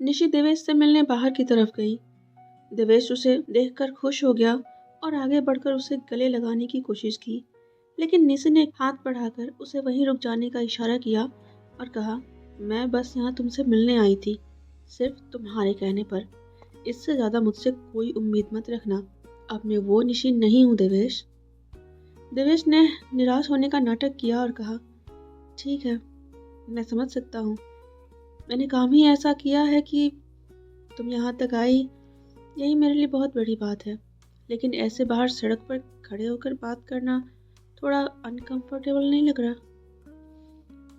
निशी देवेश से मिलने बाहर की तरफ गई। देवेश उसे देखकर खुश हो गया और आगे बढ़कर उसे गले लगाने की कोशिश की, लेकिन निशी ने हाथ बढ़ाकर उसे वहीं रुक जाने का इशारा किया और कहा, मैं बस यहाँ तुमसे मिलने आई थी, सिर्फ तुम्हारे कहने पर। इससे ज्यादा मुझसे कोई उम्मीद मत रखना। अब मैं वो निशी नहीं हूँ देवेश। देवेश ने निराश होने का नाटक किया और कहा, ठीक है, मैं समझ सकता हूँ। मैंने काम ही ऐसा किया है कि तुम यहाँ तक आई, यही मेरे लिए बहुत बड़ी बात है। लेकिन ऐसे बाहर सड़क पर खड़े होकर बात करना थोड़ा अनकंफर्टेबल नहीं लग रहा?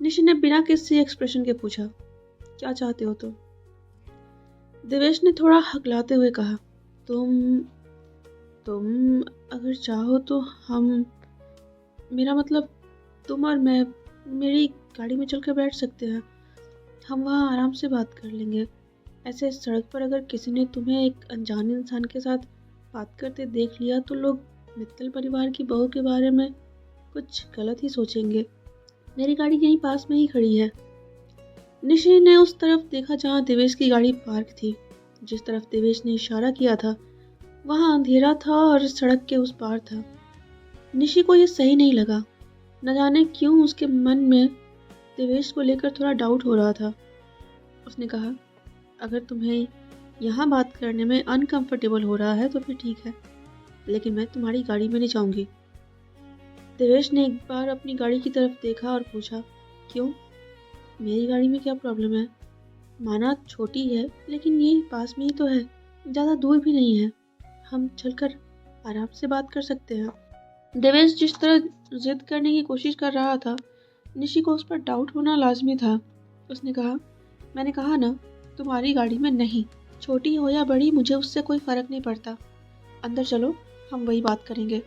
निशी ने बिना किसी एक्सप्रेशन के पूछा, क्या चाहते हो तुम? देवेश ने थोड़ा हकलाते हुए कहा, तुम अगर चाहो तो हम, मेरा मतलब तुम और मैं मेरी गाड़ी में चलकर बैठ सकते हैं। हम वहाँ आराम से बात कर लेंगे। ऐसे सड़क पर अगर किसी ने तुम्हें एक अनजाने इंसान के साथ बात करते देख लिया तो लोग मित्तल परिवार की बहू के बारे में कुछ गलत ही सोचेंगे। मेरी गाड़ी यहीं पास में ही खड़ी है। निशी ने उस तरफ देखा जहाँ देवेश की गाड़ी पार्क थी। जिस तरफ देवेश ने इशारा किया था वहाँ अंधेरा था और सड़क के उस पार था। निशी को ये सही नहीं लगा। न जाने क्यों उसके मन में देवेश को लेकर थोड़ा डाउट हो रहा था। उसने कहा, अगर तुम्हें यहाँ बात करने में अनकंफर्टेबल हो रहा है तो फिर ठीक है, लेकिन मैं तुम्हारी गाड़ी में नहीं जाऊंगी। देवेश ने एक बार अपनी गाड़ी की तरफ देखा और पूछा, क्यों? मेरी गाड़ी में क्या प्रॉब्लम है? माना छोटी है, लेकिन ये पास में ही तो है, ज़्यादा दूर भी नहीं है। हम चलकर आराम से बात कर सकते हैं। देवेश जिस तरह जिद करने की कोशिश कर रहा था, निशी को उस पर डाउट होना लाजमी था। उसने कहा, मैंने कहा ना, तुम्हारी गाड़ी में नहीं। छोटी हो या बड़ी मुझे उससे कोई फर्क नहीं पड़ता। अंदर चलो, हम वही बात करेंगे।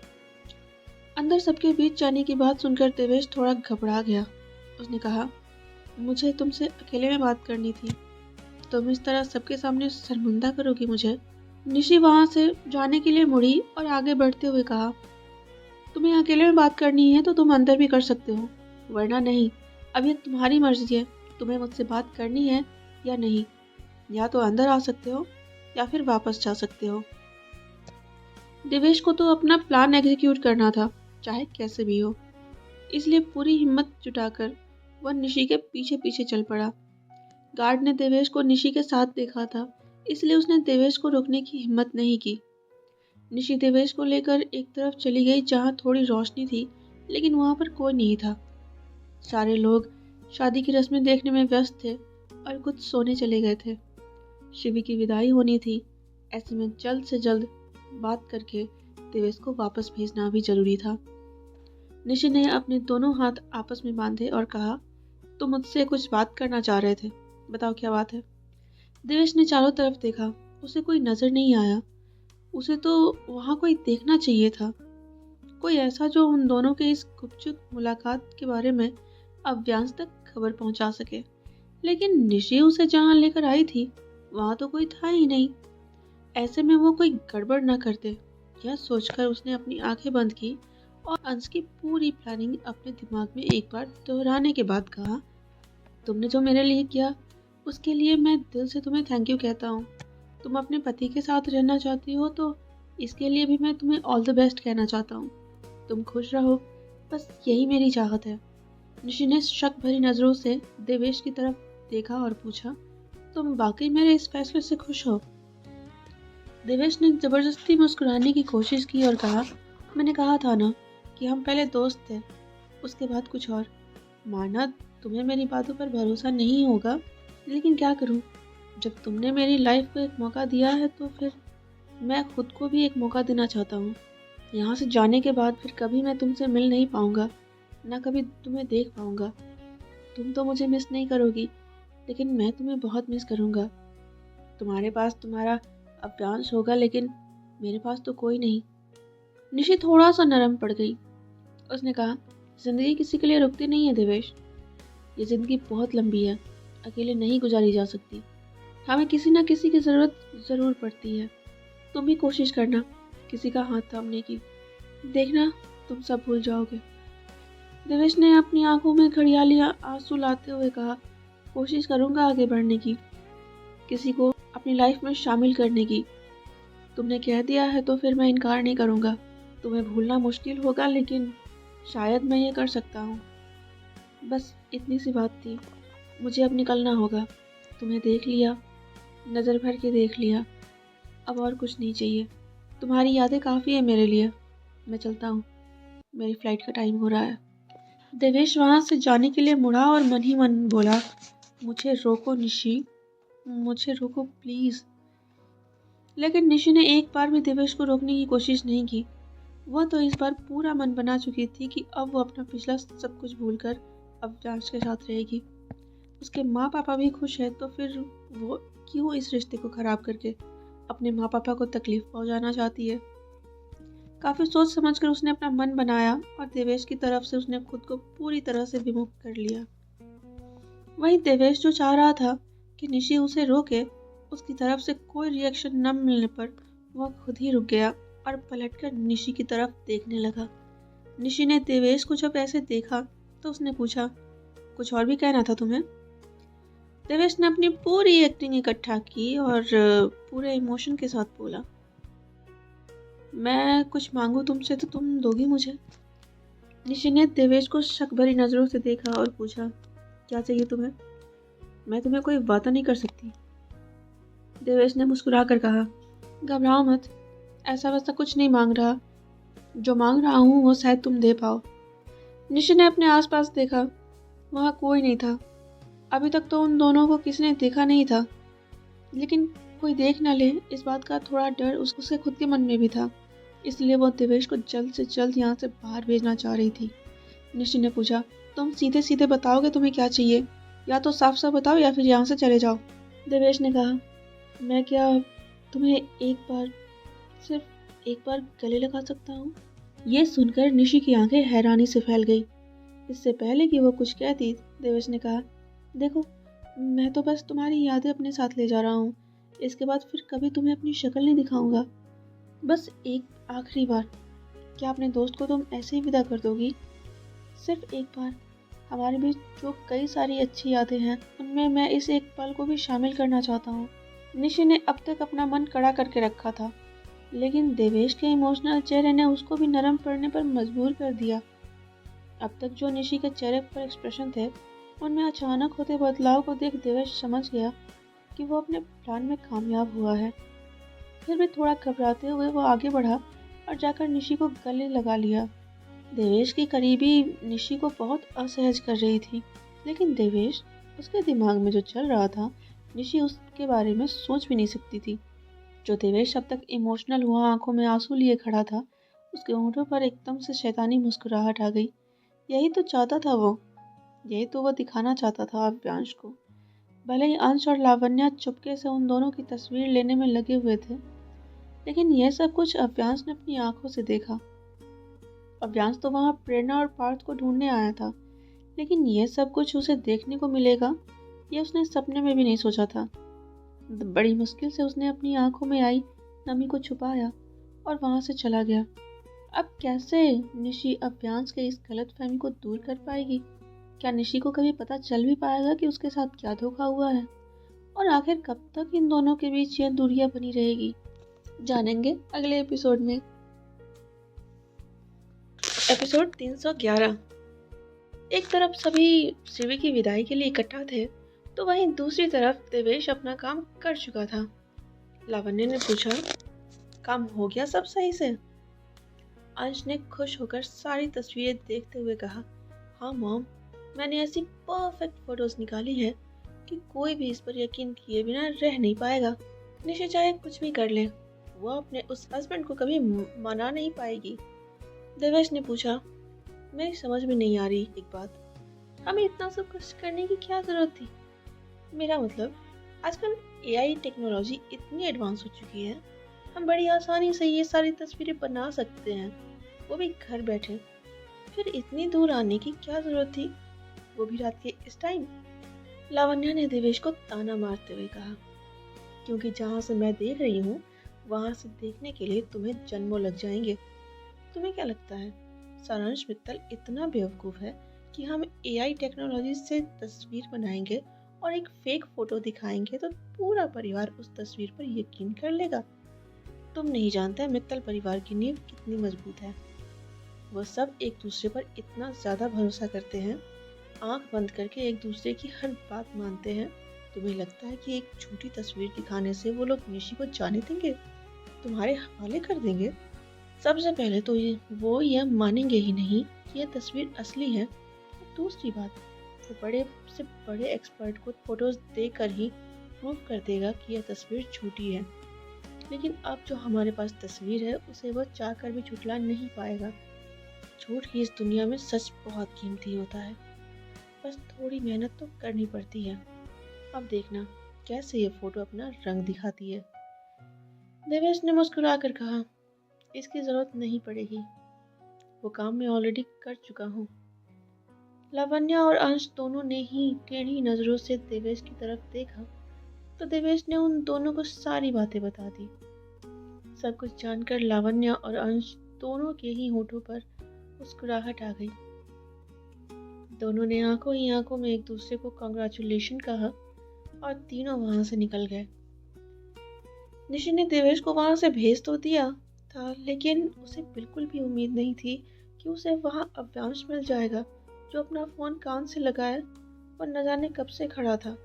अंदर सबके बीच जाने की बात सुनकर देवेश थोड़ा घबरा गया। उसने कहा, मुझे तुमसे अकेले में बात करनी थी। तुम इस तरह सबके सामने शर्मिंदा करोगी मुझे। निशी वहां से जाने के लिए मुड़ी और आगे बढ़ते हुए कहा, तुम्हें अकेले में बात करनी है तो तुम अंदर भी कर सकते हो, वरना नहीं। अब ये तुम्हारी मर्जी है, तुम्हें मुझसे बात करनी है या नहीं। या तो अंदर आ सकते हो या फिर वापस जा सकते हो। देवेश को तो अपना प्लान एग्जीक्यूट करना था, चाहे कैसे भी हो। इसलिए पूरी हिम्मत जुटाकर वह निशी के पीछे पीछे चल पड़ा। गार्ड ने देवेश को निशी के साथ देखा था, इसलिए उसने देवेश को रोकने की हिम्मत नहीं की। निशी देवेश को लेकर एक तरफ चली गई जहाँ थोड़ी रोशनी थी, लेकिन वहाँ पर कोई नहीं था। सारे लोग शादी की रस्में देखने में व्यस्त थे और कुछ सोने चले गए थे। शिवी की विदाई होनी थी, ऐसे में जल्द से जल्द बात करके देवेश को वापस भेजना भी जरूरी था। निशी ने अपने दोनों हाथ आपस में बांधे और कहा, तुम मुझसे कुछ बात करना चाह रहे थे, बताओ क्या बात है? देवेश ने चारों तरफ देखा, उसे कोई नजर नहीं आया। उसे तो वहाँ कोई देखना चाहिए था, कोई ऐसा जो उन दोनों के इस गुपचुप मुलाकात के बारे में अव्यांश तक खबर पहुंचा सके। लेकिन निशी उसे जहाँ लेकर आई थी वहाँ तो कोई था ही नहीं। ऐसे में वो कोई गड़बड़ न करते, यह सोचकर उसने अपनी आंखें बंद की और अंश की पूरी प्लानिंग अपने दिमाग में एक बार दोहराने के बाद कहा, तुमने जो मेरे लिए किया उसके लिए मैं दिल से तुम्हें थैंक यू कहता हूँ। तुम अपने पति के साथ रहना चाहती हो तो इसके लिए भी मैं तुम्हें ऑल द बेस्ट कहना चाहता हूँ। तुम खुश रहो, बस यही मेरी चाहत है। निशी ने शक भरी नजरों से देवेश की तरफ देखा और पूछा, तुम वाकई मेरे इस फैसले से खुश हो? देवेश ने जबरदस्ती मुस्कुराने की कोशिश की और कहा, मैंने कहा था ना कि हम पहले दोस्त थे, उसके बाद कुछ और। माना तुम्हें मेरी बातों पर भरोसा नहीं होगा, लेकिन क्या करूं, जब तुमने मेरी लाइफ को एक मौका दिया है तो फिर मैं खुद को भी एक मौका देना चाहता हूँ। यहाँ से जाने के बाद फिर कभी मैं तुमसे मिल नहीं पाऊंगा, ना कभी तुम्हें देख पाऊंगा। तुम तो मुझे मिस नहीं करोगी, लेकिन मैं तुम्हें बहुत मिस करूंगा। तुम्हारे पास तुम्हारा अव्यांश होगा, लेकिन मेरे पास तो कोई नहीं। निशी थोड़ा सा नरम पड़ गई। उसने कहा, जिंदगी किसी के लिए रुकती नहीं है देवेश, ये जिंदगी बहुत लंबी है, अकेले नहीं गुजारी जा सकती। हमें किसी न किसी की जरूरत जरूर पड़ती है। तुम भी कोशिश करना किसी का हाथ थामने की, देखना तुम सब भूल जाओगे। देवेश ने अपनी आंखों में घड़ियाली आंसू लाते हुए कहा, कोशिश करूंगा आगे बढ़ने की। किसी को अपनी लाइफ में शामिल करने की। तुमने कह दिया है तो फिर मैं इनकार नहीं करूँगा। तुम्हें भूलना मुश्किल होगा लेकिन शायद मैं ये कर सकता हूँ। बस इतनी सी बात थी। मुझे अब निकलना होगा। तुम्हें देख लिया, नज़र भर के देख लिया। अब और कुछ नहीं चाहिए। तुम्हारी यादें काफ़ी है मेरे लिए। मैं चलता हूँ, मेरी फ़्लाइट का टाइम हो रहा है। देवेश वहाँ से जाने के लिए मुड़ा और मन ही मन बोला, मुझे रोको निशी, मुझे रोको प्लीज़। लेकिन निशी ने एक बार भी देवेश को रोकने की कोशिश नहीं की। वह तो इस बार पूरा मन बना चुकी थी कि अब वो अपना पिछला सब कुछ भूलकर अब जांच के साथ रहेगी। उसके माँ पापा भी खुश हैं तो फिर वो क्यों इस रिश्ते को ख़राब करके अपने माँ पापा को तकलीफ़ पहुँचाना चाहती है। काफ़ी सोच समझकर उसने अपना मन बनाया और देवेश की तरफ से उसने खुद को पूरी तरह से विमुख कर लिया। वहीं देवेश जो चाह रहा था कि निशी उसे रोके, उसकी तरफ से कोई रिएक्शन न मिलने पर वह खुद ही रुक गया और पलटकर निशी की तरफ देखने लगा। निशी ने देवेश को जब ऐसे देखा तो उसने पूछा, कुछ और भी कहना था तुम्हें? देवेश ने अपनी पूरी एक्टिंग इकट्ठा की और पूरे इमोशन के साथ बोला, मैं कुछ मांगू तुमसे तो तुम दोगी मुझे? निशी ने देवेश को शक भरी नज़रों से देखा और पूछा, क्या चाहिए तुम्हें? मैं तुम्हें कोई वादा नहीं कर सकती। देवेश ने मुस्कुरा कर कहा, घबराओ मत, ऐसा वैसा कुछ नहीं मांग रहा। जो मांग रहा हूँ वो शायद तुम दे पाओ। निशी ने अपने आसपास देखा, वहाँ कोई नहीं था। अभी तक तो उन दोनों को किसी ने देखा नहीं था, लेकिन कोई देख न ले इस बात का थोड़ा डर उसके खुद के मन में भी था। इसलिए वो देवेश को जल्द से जल्द यहाँ से बाहर भेजना चाह रही थी। निशी ने पूछा, तुम सीधे सीधे बताओगे तुम्हें क्या चाहिए? या तो साफ साफ बताओ या फिर यहाँ से चले जाओ। देवेश ने कहा, मैं क्या तुम्हें एक बार, सिर्फ एक बार गले लगा सकता हूँ? ये सुनकर निशी की आंखें हैरानी से फैल गई। इससे पहले कि वो कुछ कहती, देवेश ने कहा, देखो मैं तो बस तुम्हारी यादें अपने साथ ले जा रहा हूँ। इसके बाद फिर कभी तुम्हें अपनी शक्ल नहीं दिखाऊंगा। बस एक आखिरी बार, क्या अपने दोस्त को तुम ऐसे ही विदा कर दोगी? सिर्फ एक बार। हमारे बीच जो कई सारी अच्छी यादें हैं उनमें मैं इस एक पल को भी शामिल करना चाहता हूँ। निशी ने अब तक अपना मन कड़ा करके रखा था, लेकिन देवेश के इमोशनल चेहरे ने उसको भी नरम पड़ने पर मजबूर कर दिया। अब तक जो निशी के चेहरे पर एक्सप्रेशन थे उनमें अचानक होते बदलाव को देख देवेश समझ गया कि वो अपने प्लान में कामयाब हुआ है। फिर भी थोड़ा घबराते हुए वो आगे बढ़ा और जाकर निशी को गले लगा लिया। देवेश की करीबी निशी को बहुत असहज कर रही थी, लेकिन देवेश, उसके दिमाग में जो चल रहा था निशी उसके बारे में सोच भी नहीं सकती थी। जो देवेश अब तक इमोशनल हुआ आंखों में आंसू लिए खड़ा था, उसके होंठों पर एकदम से शैतानी मुस्कुराहट आ गई। यही तो चाहता था वो, यही तो वो दिखाना चाहता था अव्यांश को। भले ही अंश और लावण्या चुपके से उन दोनों की तस्वीर लेने में लगे हुए थे, लेकिन यह सब कुछ अव्यांश ने अपनी आंखों से देखा। अव्यांश तो वहाँ प्रेरणा और पार्थ को ढूंढने आया था, लेकिन यह सब कुछ उसे देखने को मिलेगा ये उसने सपने में भी नहीं सोचा था। बड़ी मुश्किल से उसने अपनी आंखों में आई नमी को छुपाया और वहां से चला गया। अब कैसे निशी अव्यांश के इस गलतफहमी को दूर कर पाएगी? क्या निशी को कभी पता चल भी पाएगा कि उसके साथ क्या धोखा हुआ है? और आखिर कब तक इन दोनों के बीच यह दूरियां बनी रहेगी, जानेंगे अगले एपिसोड में। एपिसोड 311। एक तरफ सभी शिवी की विदाई के लिए इकट्ठा थे, तो वहीं दूसरी तरफ देवेश अपना काम कर चुका था। लावण्य ने पूछा, काम हो गया सब सही से? अंश ने खुश होकर सारी तस्वीरें देखते हुए कहा, हाँ मॉम, मैंने ऐसी परफेक्ट फोटोज निकाली है कि कोई भी इस पर यकीन किए बिना रह नहीं पाएगा। निशा चाहे कुछ भी कर ले, वो अपने उस हस्बैंड को कभी मना नहीं पाएगी। देवेश ने पूछा, मेरी समझ में नहीं आ रही एक बात, हमें इतना सब कुछ करने की क्या जरूरत थी? मेरा मतलब, आजकल एआई टेक्नोलॉजी इतनी एडवांस हो चुकी है, हम बड़ी आसानी से ये सारी तस्वीरें बना सकते हैं, वो भी घर बैठे। फिर इतनी दूर आने की क्या जरूरत थी, वो भी रात के इस टाइम? लावण्या ने देवेश को ताना मारते हुए कहा, क्योंकि जहाँ से मैं देख रही हूँ वहाँ से देखने के लिए तुम्हें जन्मों लग जाएंगे। तुम्हें क्या लगता है सारांश मित्तल इतना बेवकूफ़ है कि हम एआई टेक्नोलॉजी से तस्वीर बनाएंगे और एक फेक फोटो दिखाएंगे तो पूरा परिवार उस तस्वीर पर यकीन कर लेगा। तुम नहीं जानते मित्तल परिवार की नींव कितनी मजबूत है। वो सब एक दूसरे पर इतना ज्यादा भरोसा करते हैं, आंख बंद करके एक दूसरे की हर बात मानते हैं। तुम्हें लगता है कि एक झूठी तस्वीर दिखाने से वो लोग निशी को जाने देंगे, तुम्हारे हवाले कर देंगे? सबसे पहले तो वो यह मानेंगे ही नहीं कि यह तस्वीर असली है। दूसरी बात, वो बड़े से बड़े एक्सपर्ट को फोटोज देकर ही प्रूव कर देगा कि यह तस्वीर झूठी है। लेकिन अब जो हमारे पास तस्वीर है उसे वह चाह कर भी झुठला नहीं पाएगा। झूठ की इस दुनिया में सच बहुत कीमती होता है, बस थोड़ी मेहनत तो करनी पड़ती है। अब देखना कैसे ये फोटो अपना रंग दिखाती है। देवेश ने मुस्कुरा कर कहा, इसकी जरूरत नहीं पड़ेगी, वो काम मैं ऑलरेडी कर चुका हूँ। लावण्या और अंश दोनों ने ही टेढ़ी नजरों से देवेश की तरफ देखा तो देवेश ने उन दोनों को सारी बातें बता दी। सब कुछ जानकर लावण्या और अंश दोनों के ही होठों पर मुस्कुराहट आ गई। दोनों ने आंखों ही आंखों में एक दूसरे को कांग्रेचुलेशन कहा और तीनों वहां से निकल गए। निशि ने देवेश को वहां से भेज तो दिया था, लेकिन उसे बिल्कुल भी उम्मीद नहीं थी कि उसे वहां अव्यांश मिल जाएगा, जो अपना फोन कान से लगाए और न जाने कब से खड़ा था।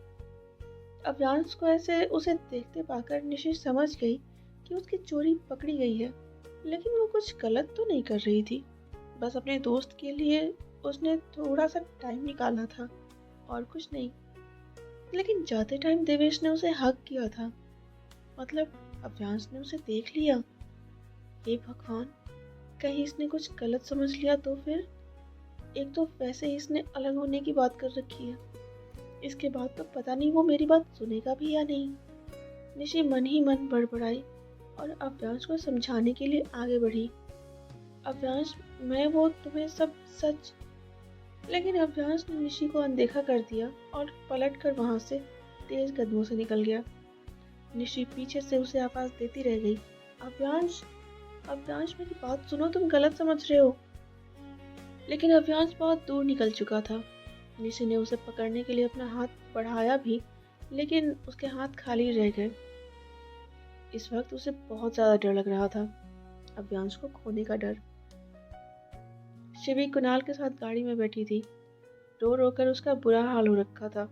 अव्यांश को ऐसे उसे देखते पाकर निशि समझ गई कि उसकी चोरी पकड़ी गई है, लेकिन वो कुछ गलत तो नहीं कर रही थी। बस अपने दोस्त के लिए उसने थोड़ा सा टाइम निकाला था और कुछ नहीं। लेकिन जाते टाइम देवेश ने उसे हक किया था, मतलब अव्यांश ने उसे देख लिया। हे भगवान, कहीं इसने कुछ गलत समझ लिया तो फिर। एक तो वैसे ही इसने अलग होने की बात कर रखी है, इसके बाद तो पता नहीं वो मेरी बात सुनेगा भी या नहीं। निशि मन ही मन बड़बड़ाई और अव्यांश को समझाने के लिए आगे बढ़ी। अव्यांश, मैं वो तुम्हें सब सच। लेकिन अव्यांश ने निशि को अनदेखा कर दिया और पलटकर वहां से तेज कदमों से निकल गया। निशि पीछे से उसे आवाज देती रह गई, अव्यांश, अव्यांश मेरी बात सुनो, तुम गलत समझ रहे हो। लेकिन अव्यांश बहुत दूर निकल चुका था। निशि ने उसे पकड़ने के लिए अपना हाथ बढ़ाया भी, लेकिन उसके हाथ खाली रह गए। इस वक्त उसे बहुत ज्यादा डर लग रहा था, अव्यांश को खोने का डर। शिवी कुणाल के साथ गाड़ी में बैठी थी। रो रो कर उसका बुरा हाल हो रखा था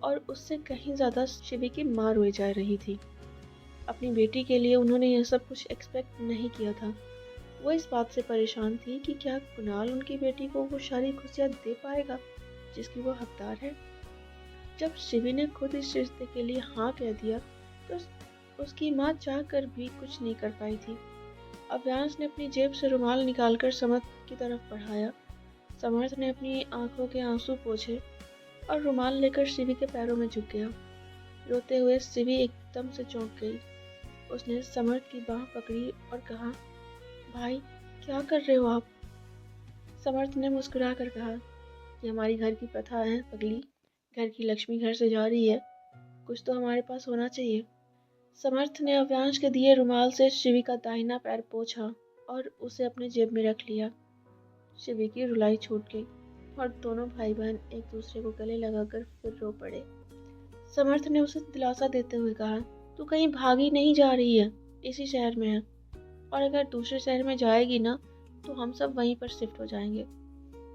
और उससे कहीं ज्यादा शिवी की मां रोई जा रही थी। अपनी बेटी के लिए उन्होंने यह सब कुछ एक्सपेक्ट नहीं किया था। वो इस बात से परेशान थी कि क्या कुणाल उनकी बेटी को वो सारी खुशियां दे पाएगा जिसकी वो हकदार है। जब शिवी ने खुद इस रिश्ते के लिए हाँ कह दिया तो उसकी माँ चाह कर भी कुछ नहीं कर पाई थी। अव्यांश ने अपनी जेब से रुमाल निकालकर समर्थ की तरफ बढ़ाया। समर्थ ने अपनी आंखों के आंसू पोंछे और रुमाल लेकर शिवी के पैरों में झुक गया। रोते हुए शिवी एकदम से चौंक गई। उसने समर्थ की बाह पकड़ी और कहा, भाई क्या कर रहे हो आप? समर्थ ने मुस्कुरा कर कहा, ये हमारी घर की प्रथा है पगली, घर की लक्ष्मी घर से जा रही है, कुछ तो हमारे पास होना चाहिए। समर्थ ने अव्यांश के दिए रुमाल से शिवी का दाहिना पैर पोंछा और उसे अपने जेब में रख लिया। शिवी की रुलाई छूट गई और दोनों भाई बहन एक दूसरे को गले लगाकर फिर रो पड़े। समर्थ ने उसे दिलासा देते हुए कहा, तू कहीं भागी नहीं जा रही है, इसी शहर में है, और अगर दूसरे शहर में जाएगी ना तो हम सब वहीं पर शिफ्ट हो जाएंगे।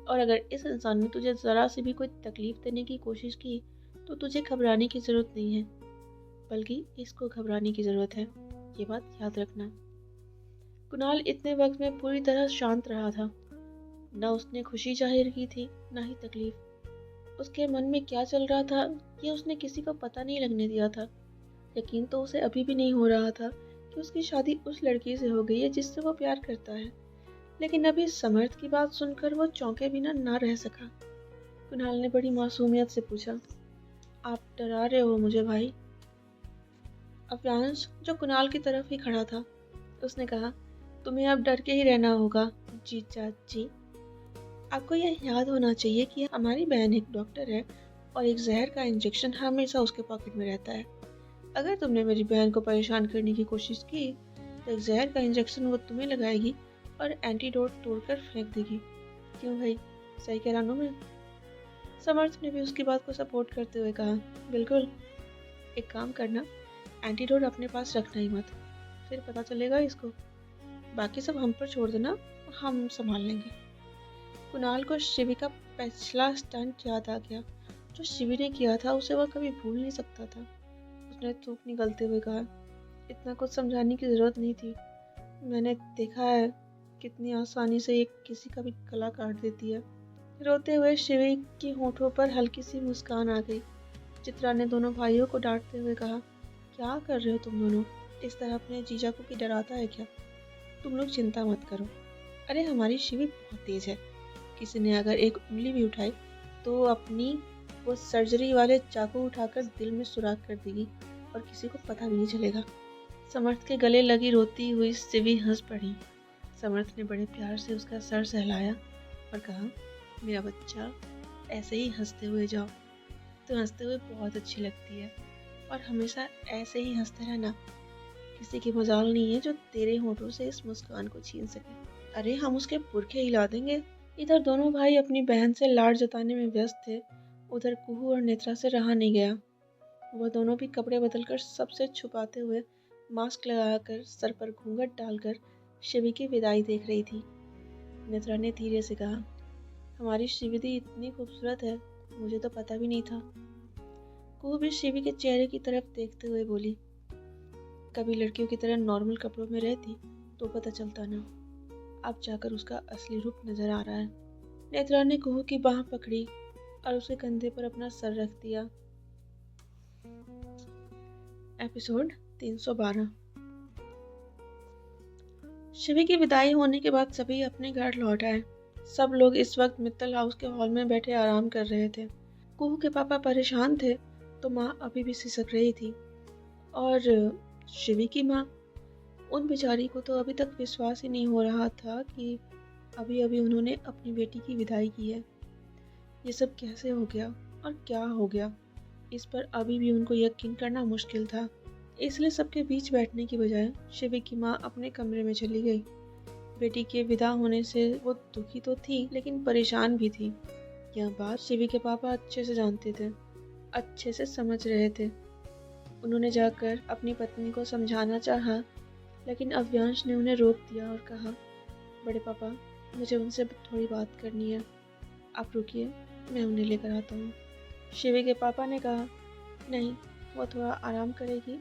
और अगर इस इंसान ने तुझे जरा सी भी कोई तकलीफ देने की कोशिश की तो तुझे घबराने की जरूरत नहीं है, बल्कि इसको घबराने की जरूरत है, ये बात याद रखना। कुणाल इतने वक्त में पूरी तरह शांत रहा था। न उसने खुशी जाहिर की थी, न ही तकलीफ। उसके मन में क्या चल रहा था ये उसने किसी को पता नहीं लगने दिया था। यकीन तो उसे अभी भी नहीं हो रहा था कि उसकी शादी उस लड़की से हो गई है जिससे वो प्यार करता है, लेकिन अभी समर्थ की बात सुनकर वो चौंके बिना ना रह सका। कुणाल ने बड़ी मासूमियत से पूछा, आप डरा रहे हो मुझे भाई? अव्यांश, जो कुणाल की तरफ ही खड़ा था, उसने कहा, तुम्हें अब डर के ही रहना होगा जीजा जी। आपको यह याद होना चाहिए कि हमारी बहन एक डॉक्टर है और एक जहर का इंजेक्शन हमेशा उसके पॉकेट में रहता है। अगर तुमने मेरी बहन को परेशान करने की कोशिश की तो एक जहर का इंजेक्शन वो तुम्हें लगाएगी और एंटीडोट तोड़कर फेंक देगी। क्यों भाई, सही कह रहा हूँ मैं? समर्थ ने भी उसकी बात को सपोर्ट करते हुए कहा, बिल्कुल, एक काम करना, एंटीडोट अपने पास रखना ही मत, फिर पता चलेगा इसको। बाकी सब हम पर छोड़ देना, हम संभाल लेंगे। कुणाल को शिवी का पिछला स्टंट याद आ गया। जो शिवी ने किया था उसे वह कभी भूल नहीं सकता था। उसने थूक निकलते हुए कहा, इतना कुछ समझाने की जरूरत नहीं थी। मैंने देखा है कितनी आसानी से ये किसी का भी गला काट देती है। रोते हुए शिवी की होठों पर हल्की सी मुस्कान आ गई। चित्रा ने दोनों भाइयों को डांटते हुए कहा, क्या कर रहे हो तुम दोनों? इस तरह अपने जीजा को भी डराता है क्या? तुम लोग चिंता मत करो। अरे हमारी शिवी बहुत तेज है। किसी ने अगर एक उंगली भी उठाई तो अपनी वो सर्जरी वाले चाकू उठाकर दिल में सुराख कर देगी और किसी को पता भी नहीं चलेगा। समर्थ के गले लगी रोती हुई शिवी हंस पड़ी। समर्थ ने बड़े प्यार से उसका सर सहलाया और कहा, मेरा बच्चा, ऐसे ही हंसते हुए जाओ। तो हंसते हुए बहुत अच्छी लगती है और हमेशा ऐसे ही हंसते रहना। किसी की मजाल नहीं है जो तेरे होठों से इस मुस्कान को छीन सके। अरे हम उसके पुरखे हिला देंगे। इधर दोनों भाई अपनी बहन से लाड जताने में व्यस्त थे। उधर कुहू और नेत्रा से रहा नहीं गया। वह दोनों भी कपड़े बदलकर सबसे छुपाते हुए मास्क लगाकर सर पर घूंघट डालकर शिवी की विदाई देख रही थी। नेत्रा ने धीरे से कहा, हमारी शिविदी इतनी खूबसूरत है, मुझे तो पता भी नहीं था। कुहू भी शिवी के चेहरे की तरफ देखते हुए बोली, कभी लड़कियों की तरह नॉर्मल कपड़ों में रहती तो पता चलता ना। अब जाकर उसका असली रूप नजर आ रहा है। नेत्रा ने कुहू की बाह पकड़ी और उसके कंधे पर अपना सर रख दिया। एपिसोड 312। शिवी की विदाई होने के बाद सभी अपने घर लौट आए। सब लोग इस वक्त मित्तल हाउस के हॉल में बैठे आराम कर रहे थे। कुहू के पापा परेशान थे तो माँ अभी भी सिसक रही थी और शिवी की माँ, उन बेचारी को तो अभी तक विश्वास ही नहीं हो रहा था कि अभी अभी उन्होंने अपनी बेटी की विदाई की है। ये सब कैसे हो गया और क्या हो गया, इस पर अभी भी उनको यकीन करना मुश्किल था। इसलिए सबके बीच बैठने की बजाय शिवी की माँ अपने कमरे में चली गई। बेटी के विदा होने से वो दुखी तो थी लेकिन परेशान भी थी। यह बात शिवी के पापा अच्छे से जानते थे, अच्छे से समझ रहे थे। उन्होंने जाकर अपनी पत्नी को समझाना चाहा, लेकिन अव्यांश ने उन्हें रोक दिया और कहा, बड़े पापा, मुझे उनसे थोड़ी बात करनी है, आप रुकिए, मैं उन्हें लेकर आता हूँ। शिवी के पापा ने कहा, नहीं, वो थोड़ा आराम करेगी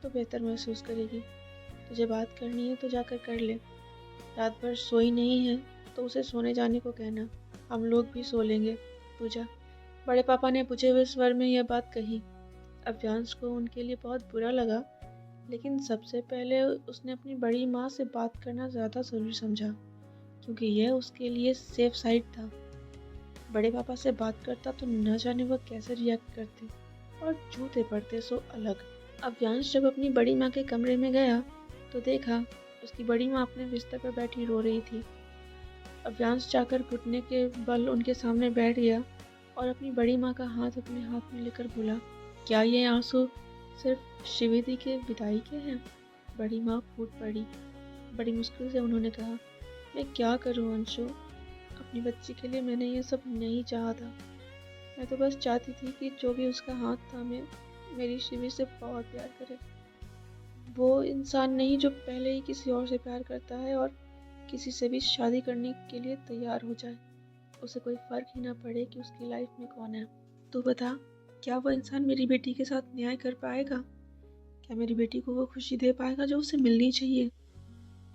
तो बेहतर महसूस करेगी। तुझे बात करनी है तो जाकर कर ले। रात भर सोई नहीं है तो उसे सोने जाने को कहना, हम लोग भी सो लेंगे। पूजा। बड़े पापा ने पूछे हुए स्वर में यह बात कही। अव्यांश को उनके लिए बहुत बुरा लगा, लेकिन सबसे पहले उसने अपनी बड़ी माँ से बात करना ज़्यादा ज़रूरी समझा, क्योंकि यह उसके लिए सेफ साइड था। बड़े पापा से बात करता तो न जाने वह कैसे रिएक्ट करते और जूते पड़ते सो अलग। अव्यांश जब अपनी बड़ी माँ के कमरे में गया तो देखा उसकी बड़ी माँ अपने बिस्तर पर बैठी रो रही थी। अव्यांश जाकर घुटने के बल उनके सामने बैठ गया और अपनी बड़ी माँ का हाथ अपने हाथ में लेकर बोला, क्या ये आंसू सिर्फ शिविदी के विदाई के हैं? बड़ी माँ फूट पड़ी। बड़ी मुश्किल से उन्होंने कहा, मैं क्या करूँ अंशु, अपनी बच्ची के लिए मैंने ये सब नहीं चाहा था। मैं तो बस चाहती थी कि जो भी उसका हाथ थामे मेरी शिवी से बहुत प्यार करे। वो इंसान नहीं जो पहले ही किसी और से प्यार करता है और किसी से भी शादी करने के लिए तैयार हो जाए। उसे कोई फर्क ही ना पड़े कि उसकी लाइफ में कौन है। तू बता, क्या वो इंसान मेरी बेटी के साथ न्याय कर पाएगा? क्या मेरी बेटी को वो खुशी दे पाएगा जो उसे मिलनी चाहिए?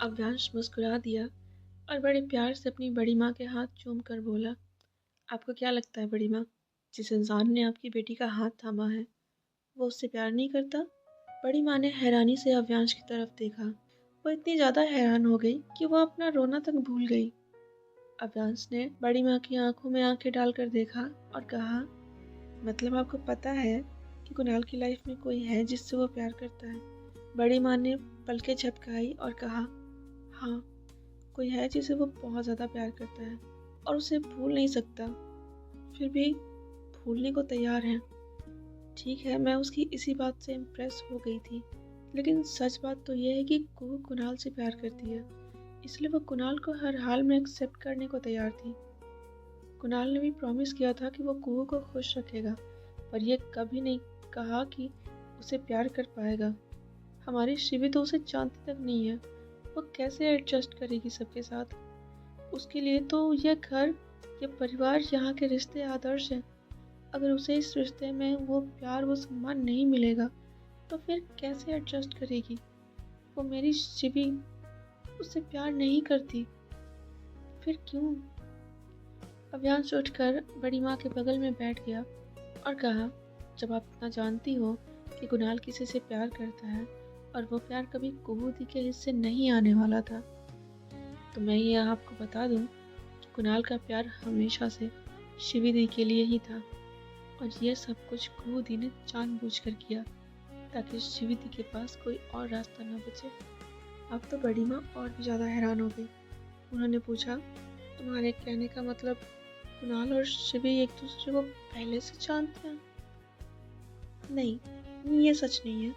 अव्यांश मुस्कुरा दिया और बड़े प्यार से अपनी बड़ी माँ के हाथ चूम कर बोला, आपको क्या लगता है बड़ी माँ, जिस इंसान ने आपकी बेटी का हाथ थामा है वो उससे प्यार नहीं करता? बड़ी माँ ने हैरानी से अव्यांश की तरफ देखा। वो इतनी ज़्यादा हैरान हो गई कि वो अपना रोना तक भूल गई। अव्यांश ने बड़ी माँ की आंखों में आंखें डालकर देखा और कहा, मतलब आपको पता है कि कुणाल की लाइफ में कोई है जिससे वो प्यार करता है? बड़ी माँ ने पलकें झपकाई और कहा, हाँ, कोई है जिसे वो बहुत ज़्यादा प्यार करता है और उसे भूल नहीं सकता, फिर भी भूलने को तैयार है। ठीक है, मैं उसकी इसी बात से इम्प्रेस हो गई थी, लेकिन सच बात तो यह है कि कुहू कुणाल से प्यार करती है, इसलिए वो कुणाल को हर हाल में एक्सेप्ट करने को तैयार थी। कुणाल ने भी प्रॉमिस किया था कि वो कुहू को खुश रखेगा, पर यह कभी नहीं कहा कि उसे प्यार कर पाएगा। हमारी शिवी तो उसे जानती तक नहीं है, वो कैसे एडजस्ट करेगी सबके साथ। उसके लिए तो यह घर, यह परिवार, यहाँ के रिश्ते आदर्श हैं। अगर उसे इस रिश्ते में वो प्यार, वो सम्मान नहीं मिलेगा तो फिर कैसे एडजस्ट करेगी। वो मेरी शिवी उससे प्यार नहीं करती, फिर क्यों। अव्यांश उठकर बड़ी माँ के बगल में बैठ गया और कहा, जब आप इतना जानती हो कि कुणाल किसी से प्यार करता है और वो प्यार कभी कुहू दी के हिस्से नहीं आने वाला था, तो मैं ये आपको बता दूं कि कुणाल का प्यार हमेशा से शिवी दी के लिए ही था। और यह सब कुछ कुहू दी ने जानबूझकर किया ताकि शिवी दी के पास कोई और रास्ता न बचे। अब तो बड़ी माँ और भी ज़्यादा हैरान हो गई। उन्होंने पूछा, तुम्हारे कहने का मतलब कुणाल और शिवी एक दूसरे को पहले से जानते हैं? नहीं, ये सच नहीं है।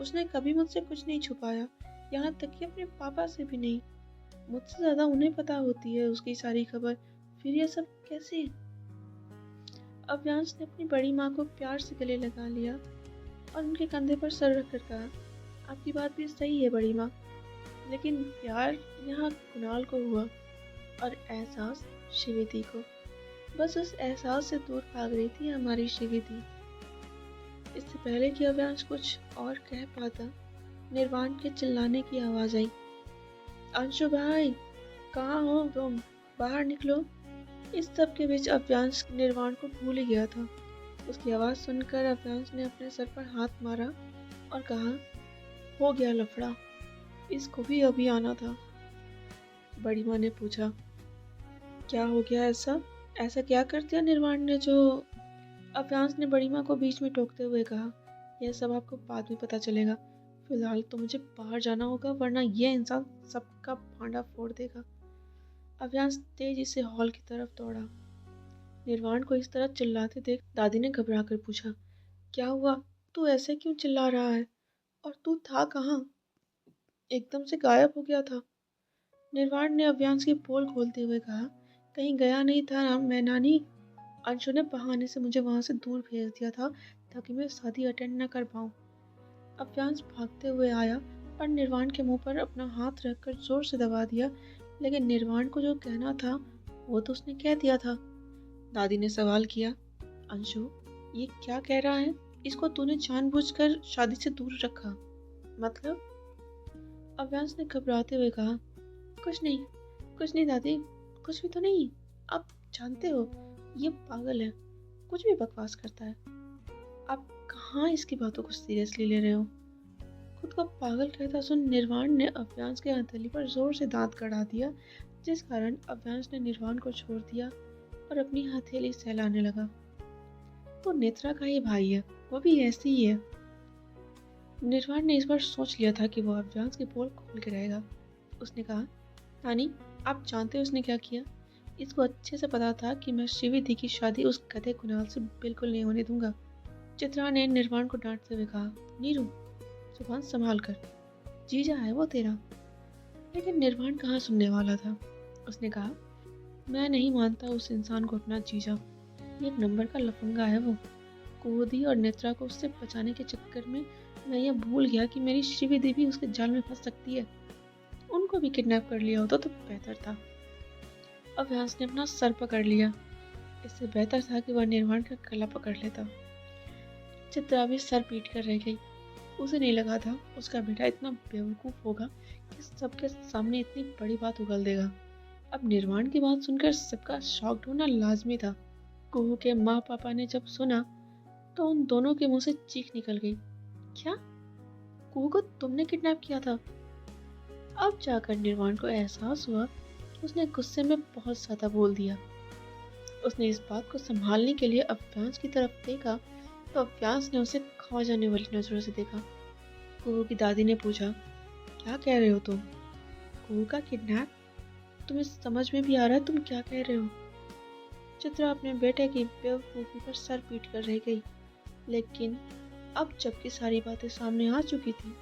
उसने कभी मुझसे कुछ नहीं छुपाया, यहाँ तक कि अपने पापा से भी नहीं। मुझसे ज़्यादा उन्हें पता होती है उसकी सारी खबर। फिर ये सब कैसे? अव्यांश ने अपनी बड़ी माँ को प्यार से गले लगा लिया और उनके कंधे पर सर रखकर कहा, आपकी बात भी सही है बड़ी माँ, लेकिन प्यार यहाँ कुणाल को हुआ और एहसास शिवी दी को। बस उस एहसास से दूर भाग रही थी हमारी शिवी दी। इससे पहले कि अव्यांश कुछ और कह पाता, निर्वाण के चिल्लाने की आवाज आई, अंशु भाई, कहाँ हो तुम? बाहर निकलो। इस सब के बीच अव्यांश निर्वाण को भूल ही गया था। उसकी आवाज सुनकर अव्यांश ने अपने सर पर हाथ मारा और कहा, हो गया लफड़ा, इसको भी अभी आना था। बड़ी माँ ने पूछा, क्या हो गया ऐसा? ऐसा क्या कर दिया निर्वाण ने जो? अव्यांश ने बड़ी माँ को बीच में टोकते हुए कहा, यह सब आपको बाद में पता चलेगा। फिलहाल तो मुझे बाहर जाना होगा, वरना यह इंसान सबका भांडा फोड़ देगा। अव्यांश तेजी से हॉल की तरफ दौड़ा। निर्वाण को इस तरह चिल्लाते देख दादी ने घबरा कर पूछा, क्या हुआ? तू ऐसे क्यों चिल्ला रहा है? और तू था कहाँ? एकदम से गायब हो गया था। निर्वाण ने अव्यांश की पोल खोलते हुए कहा, कहीं गया नहीं था मैं नानी। अंशु ने बहाने से मुझे वहां से दूर भेज दिया था ताकि मैं शादी अटेंड न कर पाऊँ। अव्यांश भागते हुए आया और निर्वाण के मुंह पर अपना हाथ रखकर जोर से दबा दिया, लेकिन निर्वाण को जो कहना था वो तो उसने कह दिया था। दादी ने सवाल किया, अंशु, ये क्या कह रहा है? इसको तूने जानबूझकर शादी से दूर रखा, मतलब? अव्यांश ने घबराते हुए कहा, कुछ नहीं दादी, कुछ भी तो नहीं। आप जानते हो ये पागल है, कुछ भी बकवास करता है। आप कहाँ इसकी बातों को सीरियसली ले रहे हो? खुद को पागल कहता सुन निर्वाण ने अव्यांश के हथेली पर जोर से दांत गड़ा दिया, जिस कारण अव्यांश ने निर्वाण को छोड़ दिया और अपनी हथेली सहलाने लगा। तो नेत्रा का ही भाई है, वो भी ऐसी ही है। निर्वाण ने इस बार सोच लिया था कि वो अव्यांश की पोल खोल के रहेगा। उसने कहा, नानी, आप जानते हो उसने क्या किया? इसको अच्छे से पता था कि मैं शिवी दी की शादी उस गधे कुणाल से बिल्कुल नहीं होने दूंगा। चित्रा ने निर्वाण को डांटते हुए कहा, नीरू, जुबान संभाल कर, जीजा है वो तेरा। लेकिन निर्वाण कहाँ सुनने वाला था। उसने कहा, मैं नहीं मानता उस इंसान को अपना जीजा। ये एक नंबर का लफंगा है वो। कुहू दी और नेत्रा को उससे बचाने के चक्कर में मैं ये भूल गया कि मेरी शिवी दी भी उसके जाल में फंस सकती है। उनको भी किडनैप कर लिया होता तो बेहतर था। अव्यांश ने अपना सर पकड़ लिया। इससे बेहतर था कि वह निर्वाण का गला पकड़ लेता। चित्रा भी सर पीट कर रह गई। उसे नहीं लगा था उसका बेटा इतना बेवकूफ होगा कि सबके सामने इतनी बड़ी बात उगल देगा। अब निर्वाण की बात सुनकर सबका शॉक्ड होना लाजमी था। कुहू के माँ पापा ने जब सुना तो उन दोनों के मुंह से चीख निकल गई, क्या? कुहू को तुमने किडनैप किया था? अब जाकर निर्वाण को एहसास हुआ कि उसने गुस्से में बहुत ज्यादा बोल दिया। उसने इस बात को संभालने के लिए अव्यांश की तरफ देखा तो अव्यांश ने उसे खा जाने वाली नजरों से देखा। कुहू की दादी ने पूछा, क्या कह रहे हो तुम? कुहू का किडनैप? तुम्हें समझ में भी आ रहा है तुम क्या कह रहे हो? चित्रा अपने बेटे की बेवकूफी पर सर पीट कर रह गई। लेकिन अब जबकि सारी बातें सामने आ चुकी थी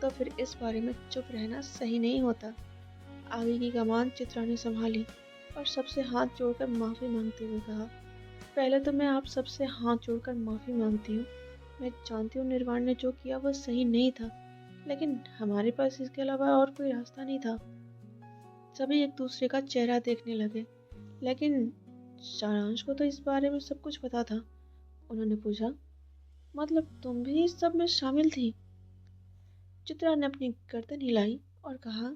तो फिर इस बारे में चुप रहना सही नहीं होता। आगे की कमान चित्रा ने संभाली और सबसे हाथ जोड़कर माफ़ी मांगते हुए कहा, पहले तो मैं आप सबसे हाथ जोड़कर माफ़ी मांगती हूँ। मैं जानती हूँ निर्वाण ने जो किया वो सही नहीं था, लेकिन हमारे पास इसके अलावा और कोई रास्ता नहीं था। सभी एक दूसरे का चेहरा देखने लगे, लेकिन सारांश को तो इस बारे में सब कुछ पता था। उन्होंने पूछा, मतलब तुम भी इस सब में शामिल थी? चित्रा ने अपनी गर्दन हिलाई और कहा,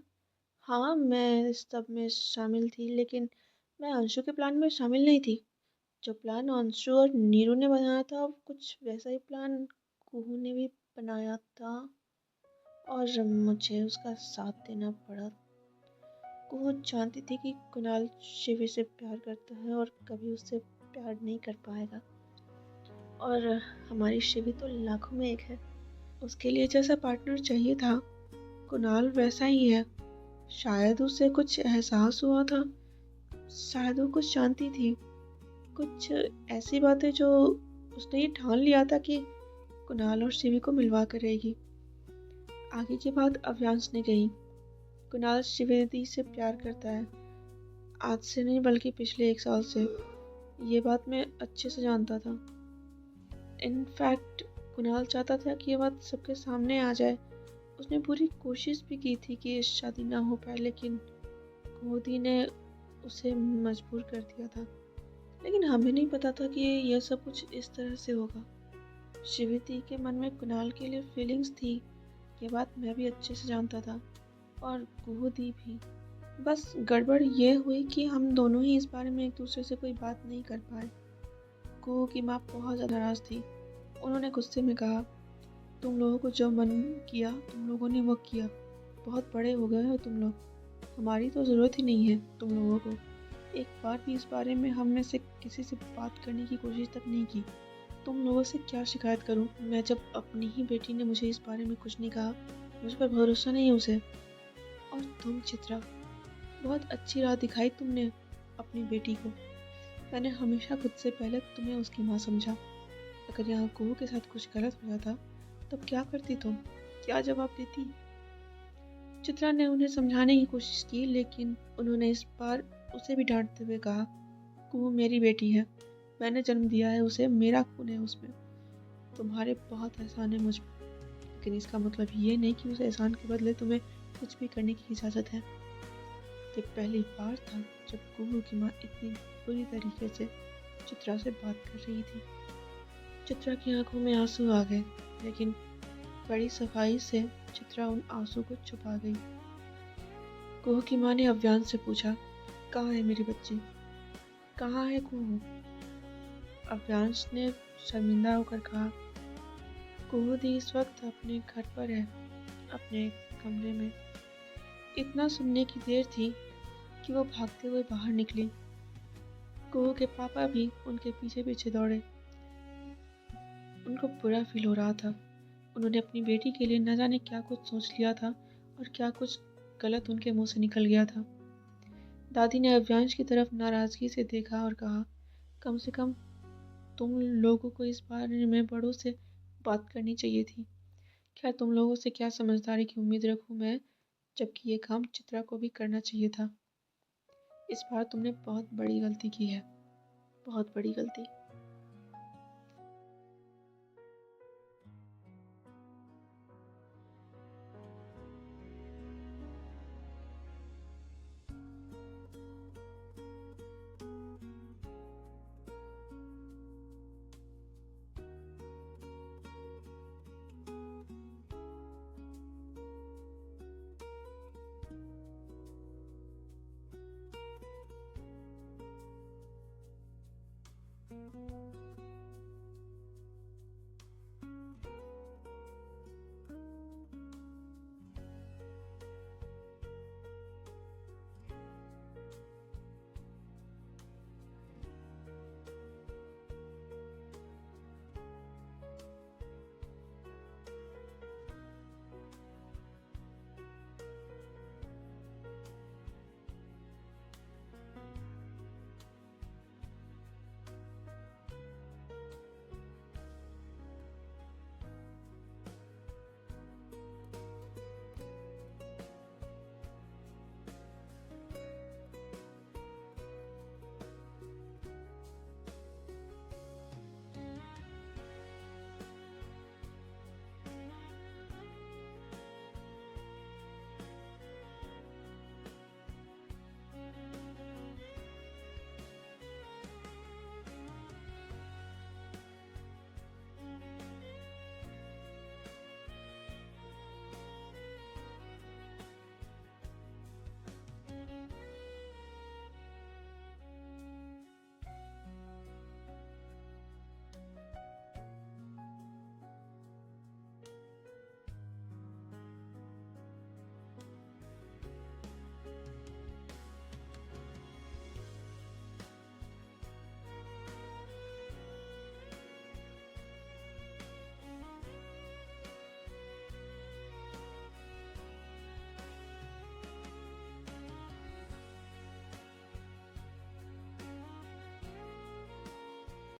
हाँ मैं इस सब में शामिल थी, लेकिन मैं अंशु के प्लान में शामिल नहीं थी। जो प्लान अंशु और नीरू ने बनाया था कुछ वैसा ही प्लान कुहू ने भी बनाया था और मुझे उसका साथ देना पड़ा। कुहू जानती थी कि कुणाल शिवी से प्यार करता है और कभी उससे प्यार नहीं कर पाएगा, और हमारी शिवी तो लाखों में एक है। उसके लिए जैसा पार्टनर चाहिए था कुणाल वैसा ही है। शायद उसे कुछ एहसास हुआ था, शायद वो कुछ जानती थी, कुछ ऐसी बातें जो उसने ये ठान लिया था कि कुणाल और शिवी को मिलवा कर रहेगी। आगे की बात अव्यांश ने कही, कुणाल शिवेदी से प्यार करता है, आज से नहीं बल्कि पिछले 1 साल से। ये बात मैं अच्छे से जानता था। इनफैक्ट कुणाल चाहता था कि ये बात सबके सामने आ जाए। उसने पूरी कोशिश भी की थी कि शादी ना हो पाए, लेकिन मोदी ने उसे मजबूर कर दिया था। लेकिन हमें नहीं पता था कि यह सब कुछ इस तरह से होगा। शिविती के मन में कुणाल के लिए फीलिंग्स थी, ये बात मैं भी अच्छे से जानता था, और कुहूदी भी। बस गड़बड़ ये हुई कि हम दोनों ही इस बारे में एक दूसरे से कोई बात नहीं कर पाए। कुहू की माँ बहुत ज़्यादा नाराज़ थी। उन्होंने गुस्से में कहा, तुम लोगों को जो मन किया तुम लोगों ने वो किया। बहुत बड़े हो गए हो तुम लोग, हमारी तो ज़रूरत ही नहीं है तुम लोगों को। एक बार भी इस बारे में हम में से किसी से बात करने की कोशिश तक नहीं की। तुम लोगों से क्या शिकायत करूं मैं, जब अपनी ही बेटी ने मुझे इस बारे में कुछ नहीं कहा। मुझ पर भरोसा नहीं है उसे। और तुम चित्रा, बहुत अच्छी राह दिखाई तुमने अपनी बेटी को। मैंने हमेशा खुद से पहले तुम्हें उसकी माँ समझा। अगर यहाँ कुहू के साथ कुछ गलत हो जाता तब क्या करती तुम, क्या जवाब देती? चित्रा ने उन्हें समझाने की कोशिश की, लेकिन उन्होंने इस बार उसे भी डांटते हुए कहा, कुहू मेरी बेटी है, मैंने जन्म दिया है उसे, मेरा खून है उसमें। तुम्हारे बहुत एहसान है मुझ पर, लेकिन इसका मतलब ये नहीं कि उस एहसान के बदले तुम्हें कुछ भी करने की इजाज़त है। ये पहली बार था जब कुहू की माँ इतनी बुरी तरीके से चित्रा से बात कर रही थी। चित्रा की आंखों में आंसू आ गए, लेकिन बड़ी सफाई से चित्रा उन आंसू को छुपा गई। कुहू की माँ ने अव्यांश से पूछा, कहाँ है मेरी बच्ची, कहाँ है कुहू? अव्यांश ने शर्मिंदा होकर कहा, कुहू दी इस वक्त अपने घर पर है, अपने कमरे में। इतना सुनने की देर थी कि वो भागते हुए बाहर निकली। कुहू के पापा भी उनके पीछे पीछे दौड़े। उनको बुरा फील हो रहा था। उन्होंने अपनी बेटी के लिए न जाने क्या कुछ सोच लिया था और क्या कुछ गलत उनके मुंह से निकल गया था। दादी ने अव्यांश की तरफ नाराजगी से देखा और कहा, कम से कम तुम लोगों को इस बारे में बड़ों से बात करनी चाहिए थी। खैर, तुम लोगों से क्या समझदारी की उम्मीद रखूं मैं, जबकि ये काम चित्रा को भी करना चाहिए था। इस बार तुमने बहुत बड़ी गलती की है, बहुत बड़ी गलती।